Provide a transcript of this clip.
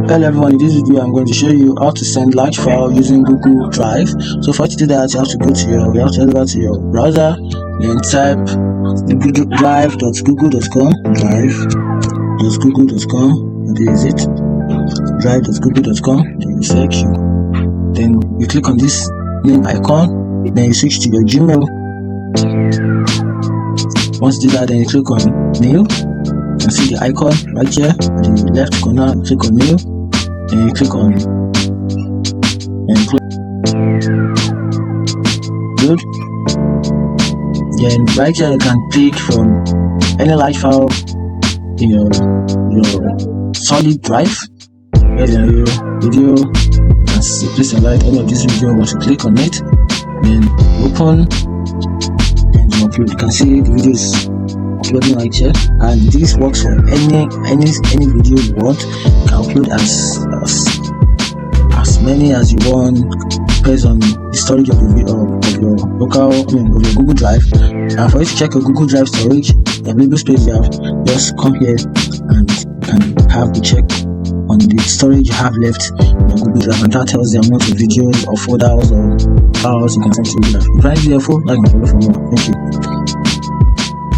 Hello everyone, in this video I'm going to show you how to send large file using Google Drive. So for you to do that, you have to head over to your browser, then type drive.google.com, drive.google.com, and this is it, drive.google.com, then you search, then you click on this name icon, then you switch to your Gmail. Once you do that, then you click on mail. You can see the icon right here at the left corner. You click on mail, and you click on good. Then right here you can pick from any large file in your solid drive. Here's your video. As you please select any of this video, once you click on it, then open and you upload. You can see the video is uploading right here, and this works for any video you want. You can upload as many as you want, based on the storage of your local, of your Google Drive. And for you to check your Google Drive storage, the available space you have, just come here and can have the check on the storage you have left in your Google Drive, and that tells the amount of videos or folders or files you can send to Google Drive. If you find it helpful, like and follow for more. Thank you.